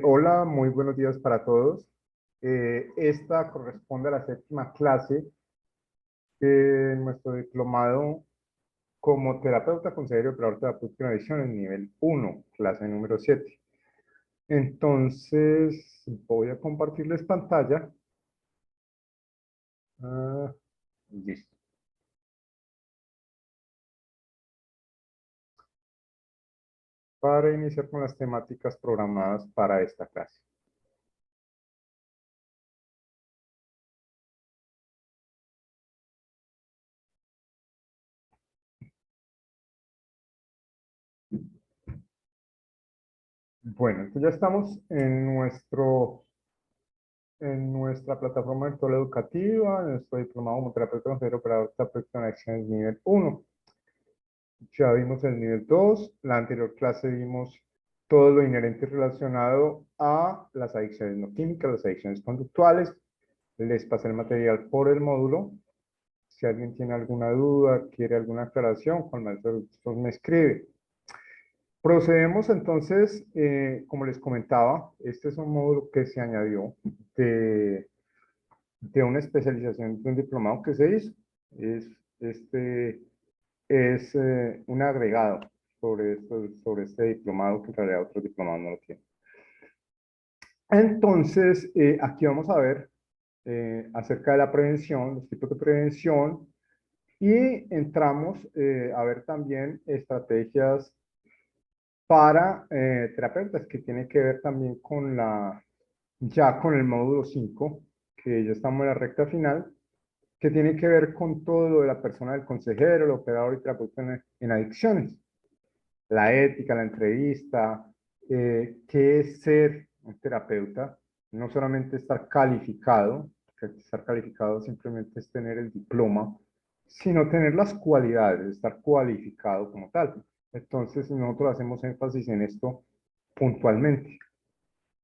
Hola, muy buenos días para todos. Esta corresponde a la séptima clase de nuestro diplomado como terapeuta, consejero y operador terapéutico en adicción en nivel 1, clase número 7. Entonces, voy a compartirles pantalla. Ah, listo. Para iniciar con las temáticas programadas para esta clase. Bueno, entonces ya estamos en nuestra plataforma virtual educativa, en nuestro diplomado como terapeuta consejero operador terapéutico en acciones nivel 1. Ya vimos el nivel 2. La anterior clase vimos todo lo inherente relacionado a las adicciones no químicas, las adicciones conductuales. Les pasé el material por el módulo. Si alguien tiene alguna duda, quiere alguna aclaración, con mayor gusto me escribe. Procedemos entonces, como les comentaba, este es un módulo que se añadió de, de una especialización de un diplomado que se hizo. Es, este es un agregado sobre este diplomado que en realidad otros diplomados no lo tienen. Entonces, aquí vamos a ver acerca de la prevención, los tipos de prevención, y entramos a ver también estrategias para terapeutas que tienen que ver también con ya con el módulo 5, que ya estamos en la recta final, que tiene que ver con todo lo de la persona del consejero, el operador y terapeuta en adicciones. La ética, la entrevista, qué es ser un terapeuta, no solamente estar calificado, que estar calificado simplemente es tener el diploma, sino tener las cualidades, estar cualificado como tal. Entonces nosotros hacemos énfasis en esto puntualmente,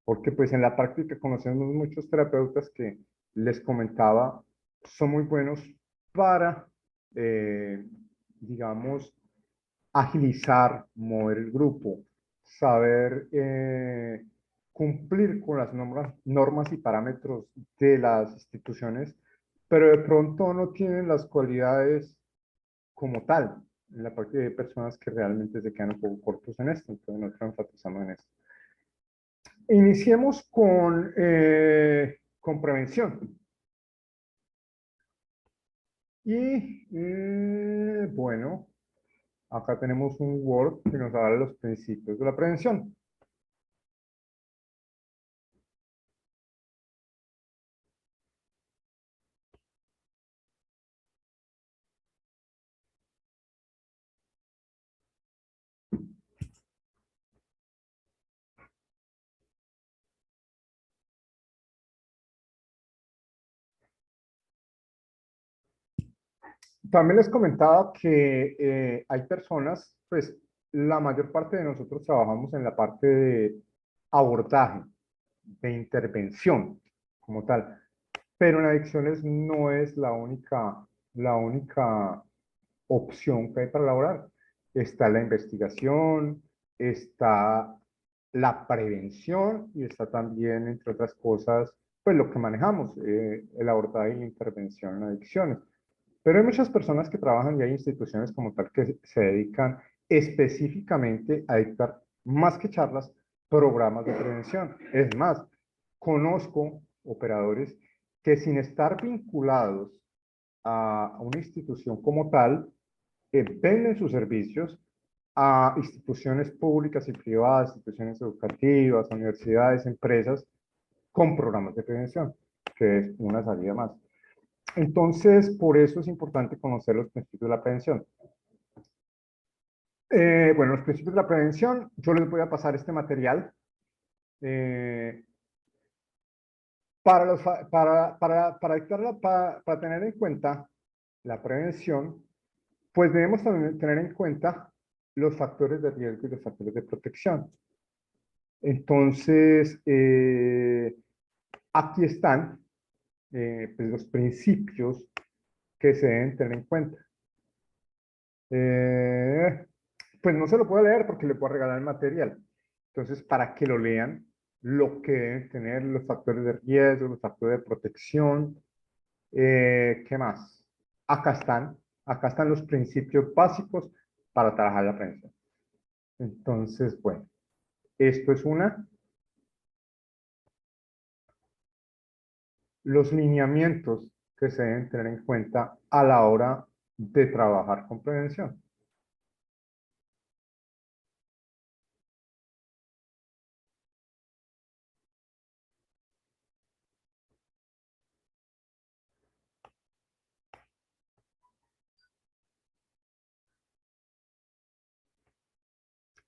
porque pues en la práctica conocemos muchos terapeutas que les comentaba, son muy buenos para, digamos, agilizar, mover el grupo, saber cumplir con las normas y parámetros de las instituciones, pero de pronto no tienen las cualidades como tal. En la parte de personas que realmente se quedan un poco cortos en esto, entonces nosotros enfatizamos en esto. Iniciemos con prevención. Y bueno, acá tenemos un Word que nos habla de los principios de la prevención. También les comentaba que hay personas, pues la mayor parte de nosotros trabajamos en la parte de abordaje, de intervención como tal, pero en adicciones no es la única opción que hay para elaborar. Está la investigación, está la prevención y está también, entre otras cosas, pues lo que manejamos, el abordaje y la intervención en adicciones. Pero hay muchas personas que trabajan y hay instituciones como tal que se dedican específicamente a dictar, más que charlas, programas de prevención. Es más, conozco operadores que sin estar vinculados a una institución como tal, venden sus servicios a instituciones públicas y privadas, instituciones educativas, universidades, empresas, con programas de prevención, que es una salida más. Entonces, por eso es importante conocer los principios de la prevención. Bueno, los principios de la prevención, yo les voy a pasar este material. Eh, para tener en cuenta la prevención, pues debemos también tener en cuenta los factores de riesgo y los factores de protección. Entonces, aquí están pues los principios que se deben tener en cuenta. Pues no se lo puedo leer porque le puedo regalar el material. Entonces, para que lo lean lo que deben tener los factores de riesgo, los factores de protección. ¿Qué más? Acá acá están los principios básicos para trabajar la prevención. Entonces, bueno, esto es los lineamientos que se deben tener en cuenta a la hora de trabajar con prevención.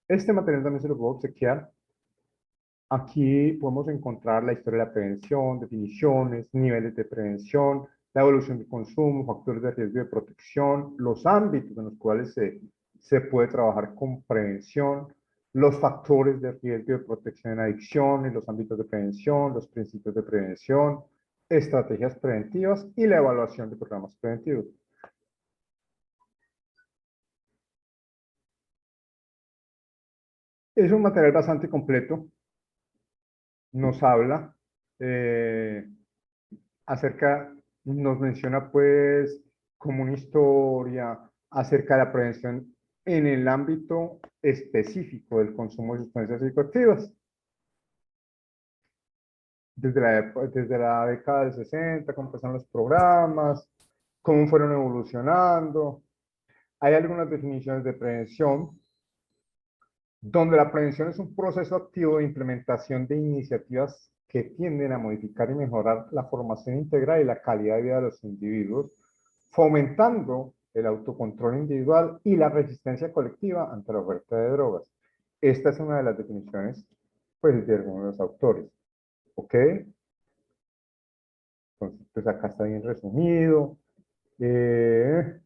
Este material también se lo puedo obsequiar. Aquí podemos encontrar la historia de la prevención, definiciones, niveles de prevención, la evolución de consumo, factores de riesgo y de protección, los ámbitos en los cuales se puede trabajar con prevención, los factores de riesgo y de protección en adicciones, los ámbitos de prevención, los principios de prevención, estrategias preventivas y la evaluación de programas preventivos. Es un material bastante completo, nos habla eh, acerca, nos menciona pues como una historia acerca de la prevención en el ámbito específico del consumo de sustancias psicoactivas. Desde la década del 60, cómo empezaron los programas, cómo fueron evolucionando. Hay algunas definiciones de prevención, donde la prevención es un proceso activo de implementación de iniciativas que tienden a modificar y mejorar la formación integral y la calidad de vida de los individuos, fomentando el autocontrol individual y la resistencia colectiva ante la oferta de drogas. Esta es una de las definiciones pues, de algunos de los autores. ¿Ok? Entonces, pues acá está bien resumido. Eh,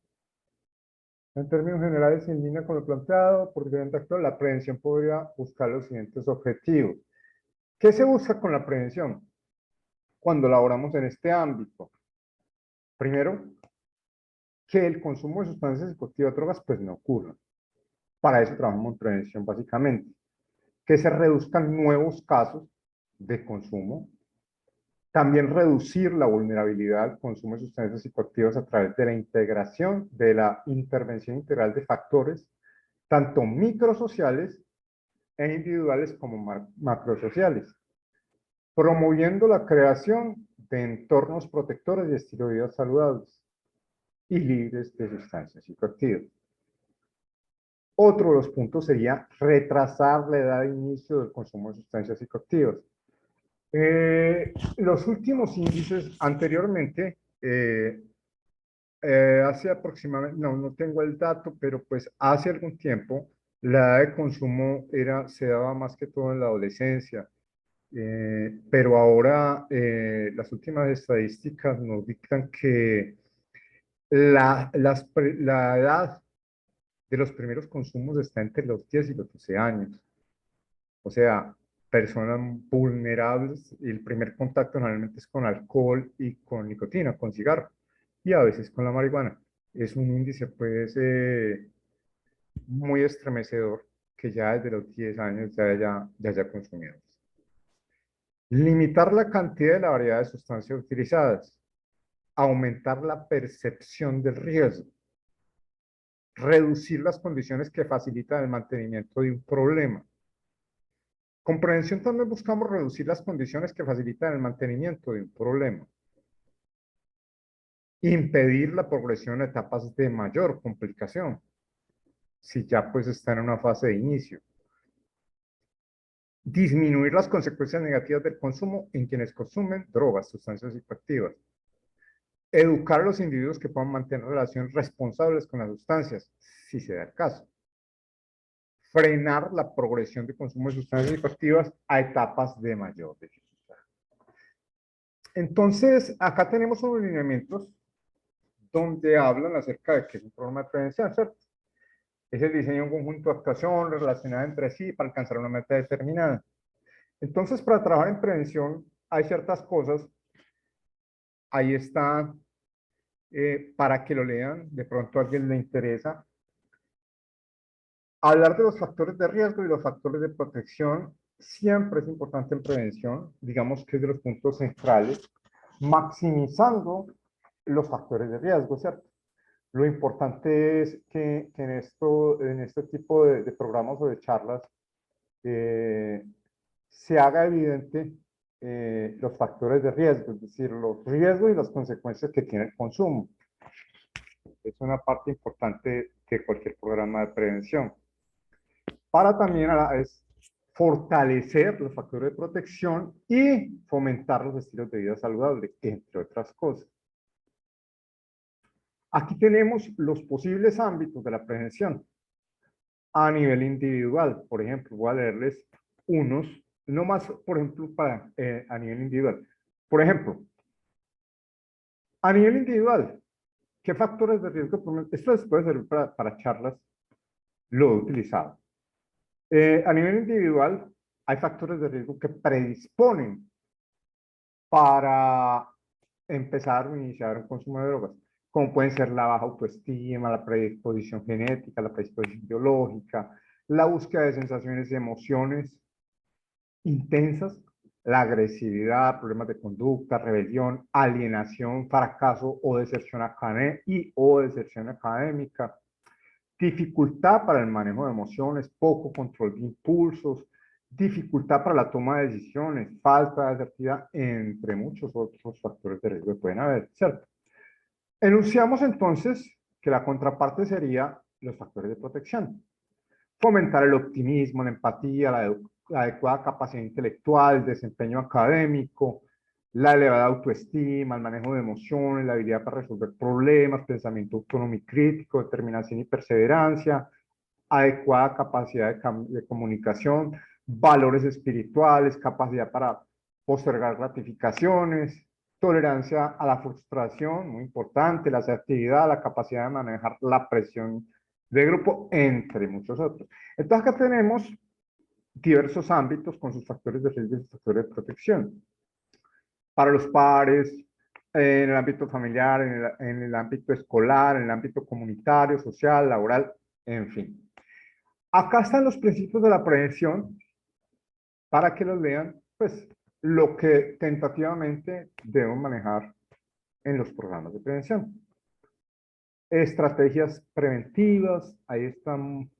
En términos generales, en línea con lo planteado por diferente actor, la prevención podría buscar los siguientes objetivos. ¿Qué se busca con la prevención cuando laboramos en este ámbito? Primero, que el consumo de sustancias psicoactivas, drogas, pues no ocurra. Para eso trabajamos en prevención básicamente. Que se reduzcan nuevos casos de consumo. También reducir la vulnerabilidad al consumo de sustancias psicoactivas a través de la integración, de la intervención integral de factores, tanto microsociales e individuales como macrosociales, promoviendo la creación de entornos protectores y estilo de vida saludables y libres de sustancias psicoactivas. Otro de los puntos sería retrasar la edad de inicio del consumo de sustancias psicoactivas. Los últimos índices anteriormente, hace aproximadamente, no tengo el dato, pero pues hace algún tiempo, la edad de consumo se daba más que todo en la adolescencia. Pero ahora las últimas estadísticas nos dictan que la edad de los primeros consumos está entre los 10 y los 12 años. O sea, personas vulnerables y el primer contacto normalmente es con alcohol y con nicotina, con cigarro y a veces con la marihuana. Es un índice pues muy estremecedor que ya desde los 10 años ya haya consumido. Limitar la cantidad y la variedad de sustancias utilizadas. Aumentar la percepción del riesgo. Reducir las condiciones que facilitan el mantenimiento de un problema. Con prevención también buscamos reducir las condiciones que facilitan el mantenimiento de un problema. Impedir la progresión a etapas de mayor complicación, si ya pues está en una fase de inicio. Disminuir las consecuencias negativas del consumo en quienes consumen drogas, sustancias psicoactivas. Educar a los individuos que puedan mantener relaciones responsables con las sustancias, si se da el caso. Frenar la progresión de consumo de sustancias psicoactivas a etapas de mayor dificultad. Entonces, acá tenemos unos lineamientos donde hablan acerca de que es un programa de prevención, ¿cierto? Es el diseño de un conjunto de actuación relacionada entre sí para alcanzar una meta determinada. Entonces, para trabajar en prevención hay ciertas cosas, ahí está, para que lo lean, de pronto a alguien le interesa. Hablar de los factores de riesgo y los factores de protección siempre es importante en prevención, digamos que es de los puntos centrales, maximizando los factores de riesgo, ¿cierto? Lo importante es que en este tipo de programas o de charlas eh, se haga evidente los factores de riesgo, es decir, los riesgos y las consecuencias que tiene el consumo. Es una parte importante de cualquier programa de prevención. Para también a la vez fortalecer los factores de protección y fomentar los estilos de vida saludables, entre otras cosas. Aquí tenemos los posibles ámbitos de la prevención a nivel individual. Por ejemplo, voy a leerles unos, no más, por ejemplo, a nivel individual. Por ejemplo, a nivel individual, ¿qué factores de riesgo? Esto les puede servir para charlas, lo he utilizado. A nivel individual, hay factores de riesgo que predisponen para empezar o iniciar un consumo de drogas, como pueden ser la baja autoestima, la predisposición genética, la predisposición biológica, la búsqueda de sensaciones y emociones intensas, la agresividad, problemas de conducta, rebelión, alienación, fracaso o deserción académica, dificultad para el manejo de emociones, poco control de impulsos, dificultad para la toma de decisiones, falta de asertividad, entre muchos otros factores de riesgo que pueden haber, ¿cierto? Enunciamos entonces que la contraparte sería los factores de protección. Fomentar el optimismo, la empatía, la adecuada capacidad intelectual, el desempeño académico, la elevada autoestima, el manejo de emociones, la habilidad para resolver problemas, pensamiento autónomo y crítico, determinación y perseverancia, adecuada capacidad de comunicación, valores espirituales, capacidad para postergar gratificaciones, tolerancia a la frustración, muy importante, la asertividad, la capacidad de manejar la presión de grupo, entre muchos otros. Entonces acá tenemos diversos ámbitos con sus factores de riesgo y sus factores de protección. Para los pares, en el ámbito familiar, en el ámbito escolar, en el ámbito comunitario, social, laboral, en fin. Acá están los principios de la prevención para que los vean, pues lo que tentativamente debemos manejar en los programas de prevención. Estrategias preventivas, ahí están,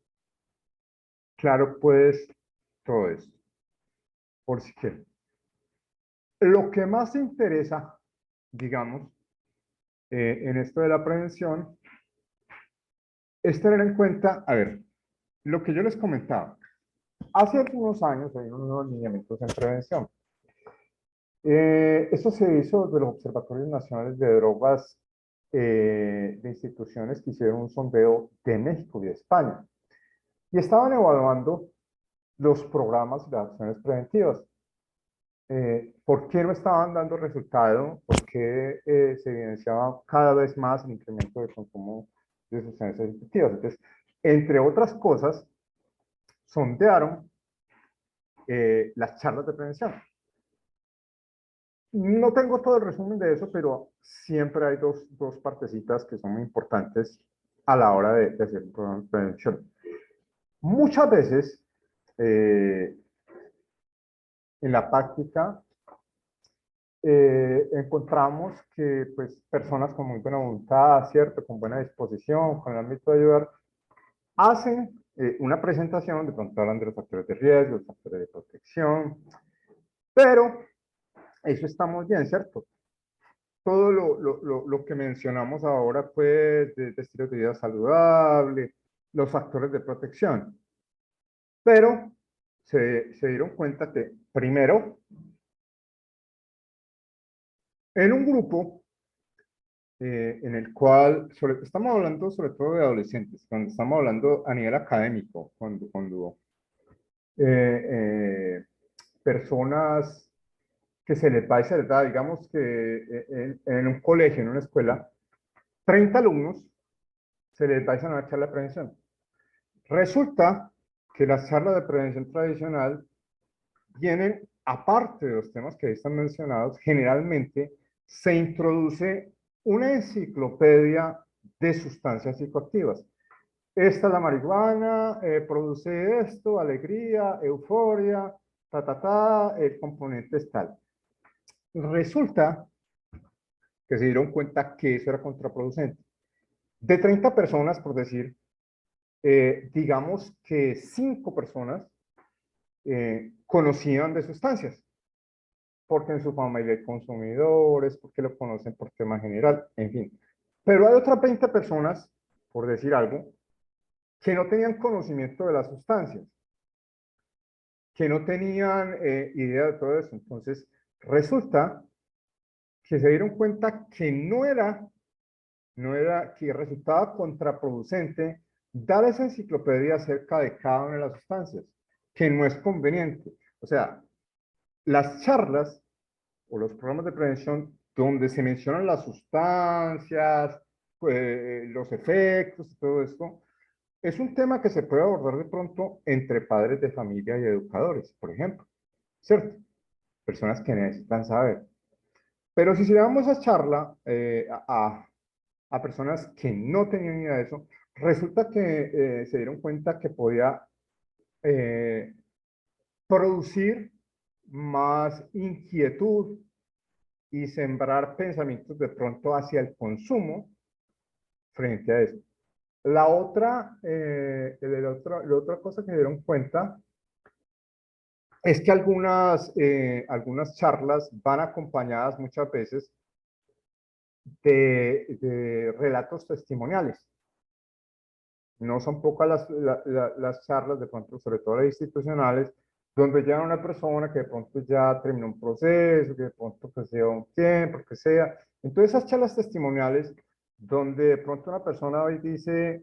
claro, pues todo esto, por si quieren. Lo que más interesa, digamos, en esto de la prevención, es tener en cuenta, a ver, lo que yo les comentaba. Hace algunos años hay unos lineamientos en prevención. Esto se hizo de los Observatorios Nacionales de Drogas de instituciones que hicieron un sondeo de México y de España. Y estaban evaluando los programas y las acciones preventivas. ¿Por qué no estaban dando resultado? ¿Por qué se evidenciaba cada vez más el incremento de consumo de sustancias psicoactivas? Entonces, entre otras cosas, sondearon las charlas de prevención. No tengo todo el resumen de eso, pero siempre hay dos partecitas que son muy importantes a la hora de hacer un programa de prevención. Muchas veces, en la práctica, encontramos que pues, personas con muy buena voluntad, ¿cierto? Con buena disposición, con el ámbito de ayudar, hacen una presentación, de pronto hablan de los factores de riesgo, los factores de protección, pero eso está muy bien, ¿cierto? Todo lo que mencionamos ahora, pues, de estilos de vida saludable, los factores de protección. Pero se dieron cuenta que, primero, en un grupo en el cual, estamos hablando sobre todo de adolescentes, cuando estamos hablando a nivel académico, cuando eh, personas que se les va y se les da, digamos que en un colegio, en una escuela, 30 alumnos se les va a hacer una charla de prevención. Resulta que las charlas de prevención tradicional vienen, aparte de los temas que ahí están mencionados, generalmente se introduce una enciclopedia de sustancias psicoactivas. Esta es la marihuana, produce esto, alegría, euforia, el componente es tal. Resulta que se dieron cuenta que eso era contraproducente. De 30 personas, por decir, digamos que 5 personas conocían de sustancias, porque en su familia hay consumidores, porque lo conocen por tema general, en fin. Pero hay otras 20 personas, por decir algo, que no tenían conocimiento de las sustancias, que no tenían idea de todo eso. Entonces, resulta que se dieron cuenta que que resultaba contraproducente dar esa enciclopedia acerca de cada una de las sustancias, que no es conveniente. O sea, las charlas o los programas de prevención donde se mencionan las sustancias, los efectos y todo esto, es un tema que se puede abordar de pronto entre padres de familia y educadores, por ejemplo, ¿cierto? Personas que necesitan saber. Pero si se le damos esa charla a personas que no tenían idea de eso, resulta que se dieron cuenta que podía eh, producir más inquietud y sembrar pensamientos de pronto hacia el consumo frente a eso. La otra cosa que se dieron cuenta es que algunas charlas van acompañadas muchas veces de relatos testimoniales. No son pocas las charlas, de pronto, sobre todo las institucionales, donde llega una persona que de pronto ya terminó un proceso, que de pronto pues lleva un tiempo, que sea. Entonces esas charlas testimoniales, donde de pronto una persona hoy dice,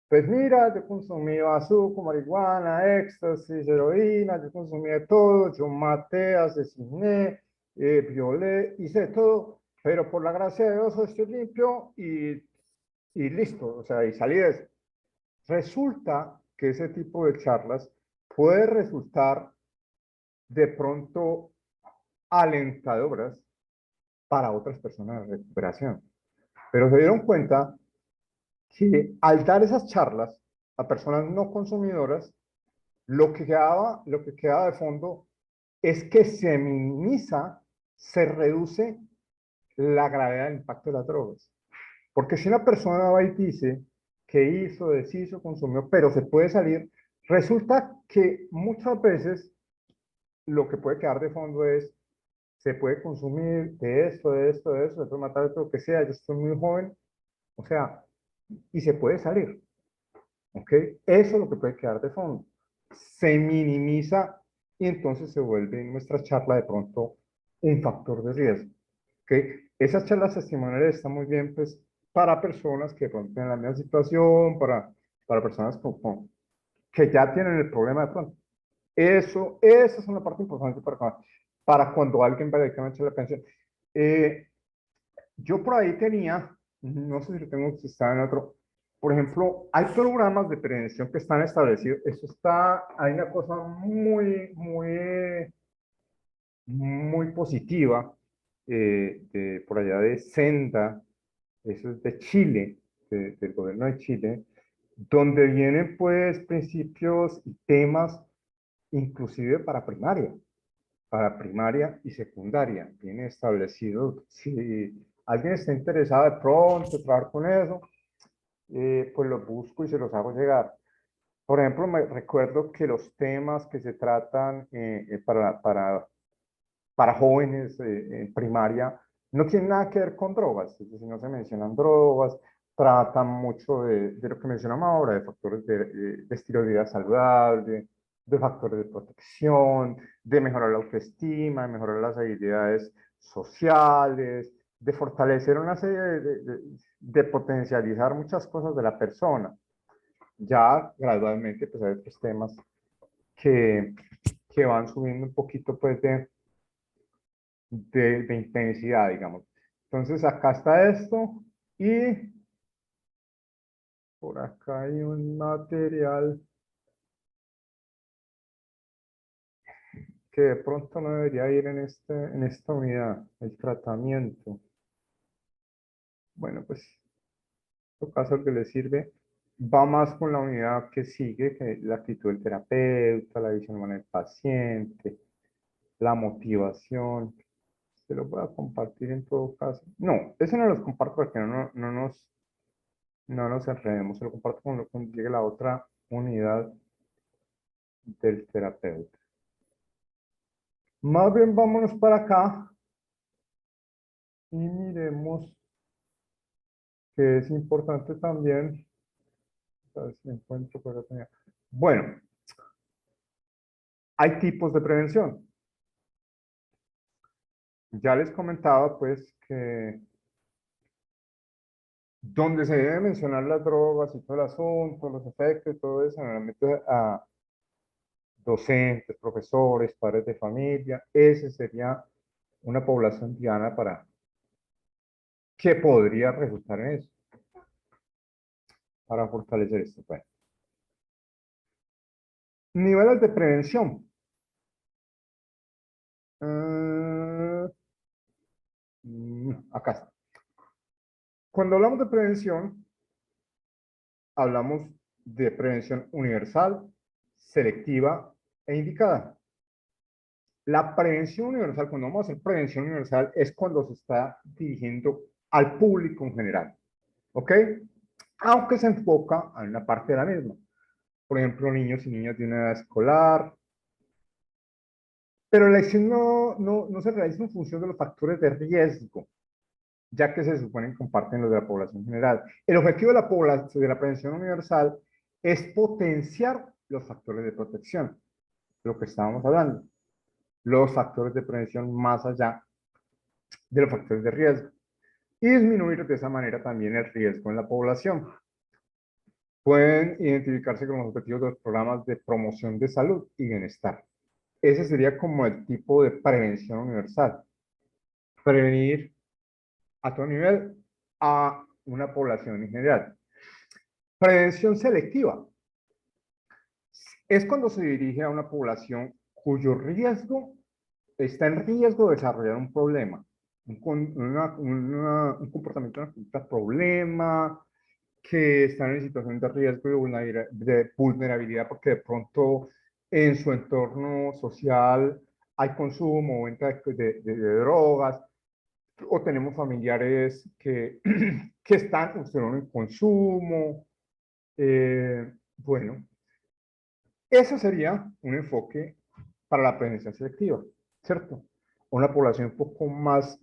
pues mira, yo consumí azúcar, marihuana, éxtasis, heroína, yo consumí de todo, yo maté, asesiné, violé, hice de todo, pero por la gracia de Dios estoy limpio y listo, o sea, y salí de eso. Resulta que ese tipo de charlas puede resultar de pronto alentadoras para otras personas de recuperación. Pero se dieron cuenta que al dar esas charlas a personas no consumidoras, lo que quedaba de fondo es que se minimiza, se reduce la gravedad del impacto de las drogas. Porque si una persona va y dice que hizo, deshizo, consumió, pero se puede salir, resulta que muchas veces lo que puede quedar de fondo es, se puede consumir de esto, de esto, de eso, se puede matar de todo lo que sea, yo estoy muy joven, o sea, y se puede salir, ¿ok? Eso es lo que puede quedar de fondo. Se minimiza y entonces se vuelve en nuestra charla de pronto un factor de riesgo, ¿ok? Esas charlas testimoniales están muy bien, pues, para personas que de pronto tienen la misma situación, para personas que ya tienen el problema de pronto. Esa es una parte importante para cuando alguien va directamente a la pensión. Eh, yo por ahí tenía, no sé si lo tengo, si está en otro, por ejemplo, hay programas de prevención que están establecidos. Eso está, hay una cosa muy positiva por allá de Senda, eso es de Chile, del gobierno de Chile, donde vienen pues principios y temas inclusive para primaria y secundaria. Viene establecido, si alguien está interesado de pronto en trabajar con eso, pues los busco y se los hago llegar. Por ejemplo, me recuerdo que los temas que se tratan para jóvenes en primaria no tienen nada que ver con drogas, es decir, no se mencionan drogas, tratan mucho de lo que mencionamos ahora, de factores de estilo de vida saludable, de factores de protección, de mejorar la autoestima, de mejorar las habilidades sociales, de fortalecer una serie de potencializar muchas cosas de la persona. Ya gradualmente, pues hay otros temas que, que van subiendo un poquito pues de intensidad, digamos. Entonces acá está esto y por acá hay un material que de pronto no debería ir en esta unidad, el tratamiento. Bueno, pues en todo caso el que le sirve. va más con la unidad que sigue, que es la actitud del terapeuta, la visión humana del paciente, la motivación. Se lo voy a compartir en todo caso. No, ese no los comparto para que no nos enredemos. Se lo comparto cuando llegue la otra unidad del terapeuta. Más bien vámonos para acá y miremos que es importante también. A ver si encuentro por acá. Bueno, hay tipos de prevención. Ya les comentaba pues que donde se debe mencionar las drogas y todo el asunto, los efectos, todo eso, generalmente a docentes, profesores, padres de familia, ese sería una población diana para que podría resultar en eso, para fortalecer esto. Bueno, niveles de prevención. Ah, acá está. Cuando hablamos de prevención, hablamos de prevención universal, selectiva e indicada. La prevención universal, cuando vamos a hacer prevención universal, es cuando se está dirigiendo al público en general, ¿ok? Aunque se enfoca en una parte de la misma. Por ejemplo, niños y niñas de una edad escolar. Pero la elección no se realiza en función de los factores de riesgo, ya que se suponen que comparten los de la población general. El objetivo de la prevención universal es potenciar los factores de protección, lo que estábamos hablando, los factores de prevención más allá de los factores de riesgo y disminuir de esa manera también el riesgo en la población. Pueden identificarse con los objetivos de los programas de promoción de salud y bienestar. Ese sería como el tipo de prevención universal. Prevenir a todo nivel a una población en general. Prevención selectiva es cuando se dirige a una población cuyo riesgo está en riesgo de desarrollar un problema, un comportamiento, una conducta problema, que están en situación de riesgo y de vulnerabilidad porque de pronto en su entorno social hay consumo o venta de drogas, o tenemos familiares que están en consumo. Bueno, eso sería un enfoque para la prevención selectiva, ¿cierto? Una población un poco más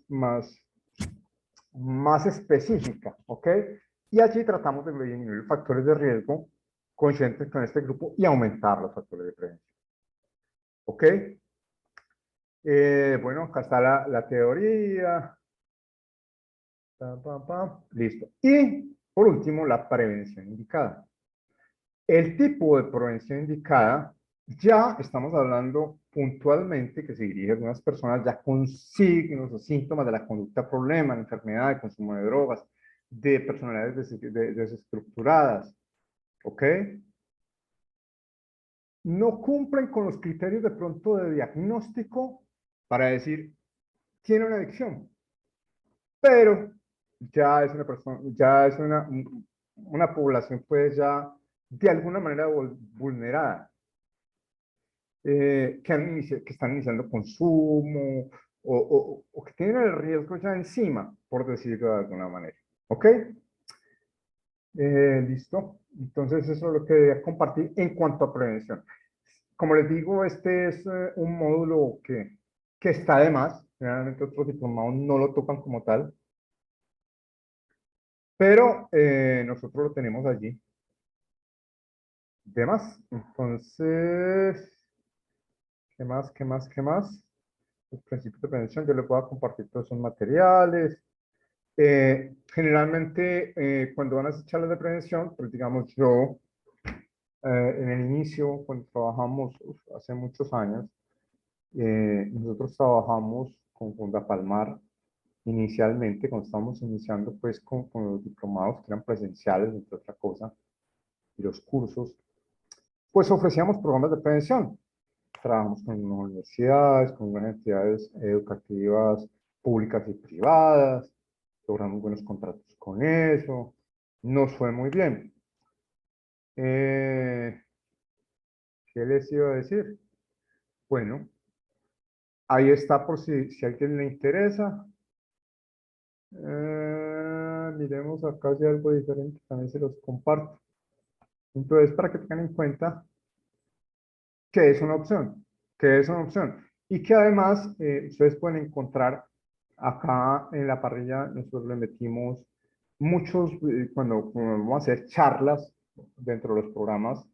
específica, ¿ok? Y allí tratamos de disminuir factores de riesgo conscientes con este grupo y aumentar los factores de prevención, ¿ok? Bueno, acá está la teoría. Listo. Y por último, la prevención indicada. El tipo de prevención indicada, ya estamos hablando puntualmente que se dirige a algunas personas ya con signos o síntomas de la conducta problema, la enfermedad, de consumo de drogas, de personalidades desestructuradas, ¿ok? No cumplen con los criterios de pronto de diagnóstico para decir, tiene una adicción, pero ya es una persona, ya es una población pues ya de alguna manera vulnerada, que están iniciando consumo o que tienen el riesgo ya encima, por decirlo de alguna manera. ¿Ok? Listo. Entonces eso es lo que quería compartir en cuanto a prevención. Como les digo, este es un módulo que está de más. Generalmente otros diplomados no lo tocan como tal, pero nosotros lo tenemos allí de más. Entonces, ¿qué más? ¿Qué más? ¿Qué más? Los principios de prevención, yo les voy a compartir todos esos materiales. Generalmente, cuando van a hacer charlas de prevención, pues digamos yo, en el inicio, cuando trabajamos hace muchos años, nosotros trabajamos con Fundapalmar inicialmente, cuando estábamos iniciando pues con los diplomados que eran presenciales, entre otra cosa, y los cursos, pues ofrecíamos programas de prevención. Trabajamos con universidades, con unas entidades educativas públicas y privadas, logramos buenos contratos con eso, nos fue muy bien. Eh, ¿Qué les iba a decir? Bueno, ahí está por si a alguien le interesa. Miremos acá si hay algo diferente, también se los comparto. Entonces, para que tengan en cuenta que es una opción, que es una opción. Y que además ustedes pueden encontrar acá en la parrilla, nosotros le metimos muchos, cuando vamos a hacer charlas dentro de los programas,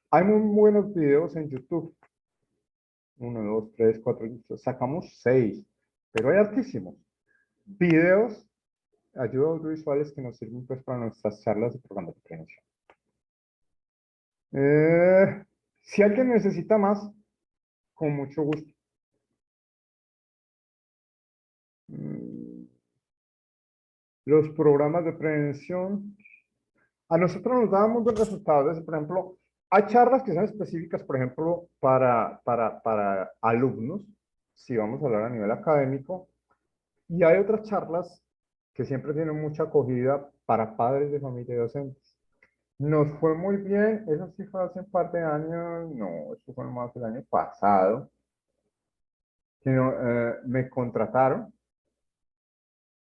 hay muy buenos videos en YouTube. Uno, dos, tres, cuatro, sacamos seis, pero hay altísimos. Videos, ayudas audiovisuales que nos sirven pues para nuestras charlas y programas de prevención. Si alguien necesita más, con mucho gusto. Mm, Los programas de prevención, a nosotros nos daban muy buenos resultados. Por ejemplo, hay charlas que son específicas, por ejemplo, para alumnos, si vamos a hablar a nivel académico, y hay otras charlas que siempre tienen mucha acogida para padres de familia y docentes. Nos fue muy bien, eso sí fue hace un par de años, no, eso fue más el año pasado, que me contrataron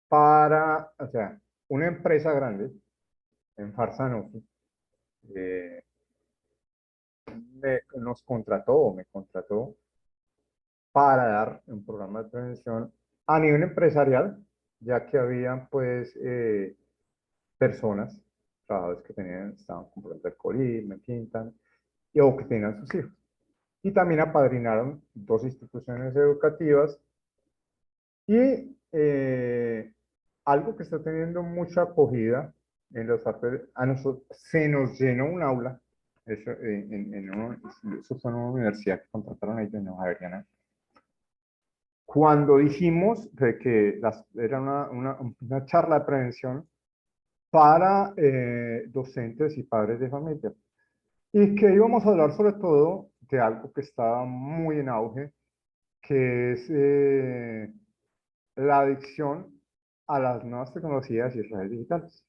para, o sea, una empresa grande en Farsanofi eh, nos contrató o me contrató para dar un programa de prevención a nivel empresarial, ya que habían pues personas, trabajadores que tenían, estaban con problemas de alcoholismo, en Quintan, y o que tenían sus hijos. Y también apadrinaron dos instituciones educativas y algo que está teniendo mucha acogida en los a nosotros se nos llenó un aula. Eso, eso fue en una universidad que contrataron ellos en Javeriana. Cuando dijimos de que era una charla de prevención para docentes y padres de familia. Y que íbamos a hablar sobre todo de algo que estaba muy en auge, que es la adicción a las nuevas tecnologías y redes digitales.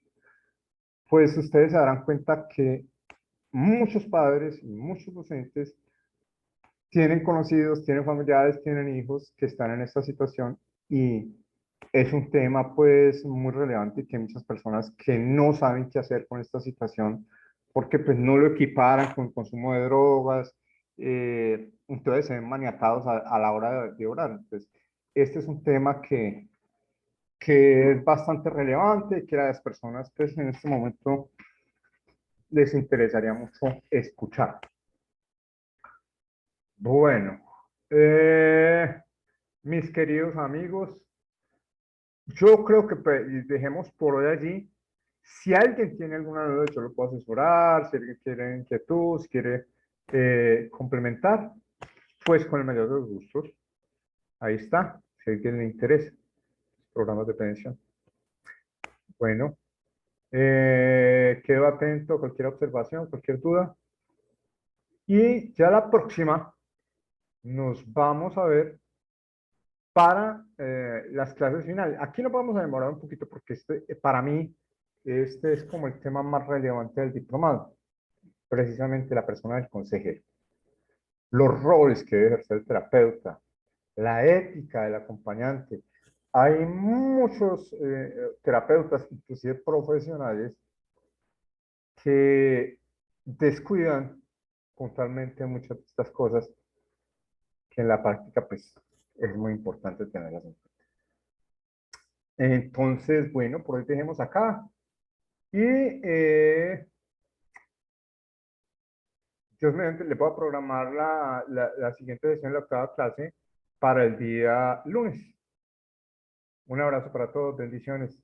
Pues ustedes se darán cuenta que muchos padres y muchos docentes tienen conocidos, tienen familiares, tienen hijos que están en esta situación y es un tema pues muy relevante y que hay muchas personas que no saben qué hacer con esta situación porque pues no lo equiparan con el consumo de drogas, entonces se ven maniatados a la hora de orar. Entonces, este es un tema que es bastante relevante y que a las personas pues en este momento les interesaría mucho escuchar. Bueno, mis queridos amigos, yo creo que dejemos por hoy allí. Si alguien tiene alguna duda, yo lo puedo asesorar. Si alguien quiere inquietud, si quiere complementar, pues con el mayor de los gustos. Ahí está, si a alguien le interesa. Programas de prevención. Bueno, quedo atento a cualquier observación, cualquier duda. Y ya la próxima nos vamos a ver para las clases finales. Aquí nos vamos a demorar un poquito porque para mí este es como el tema más relevante del diplomado, precisamente la persona del consejero, los roles que debe ejercer el terapeuta, la ética del acompañante. Hay muchos terapeutas, inclusive profesionales, que descuidan puntualmente muchas de estas cosas que en la práctica pues es muy importante tenerlas en cuenta. Entonces, bueno, por hoy dejemos acá. Y Dios mediante le puedo programar la siguiente sesión de la octava clase para el día lunes. Un abrazo para todos, bendiciones.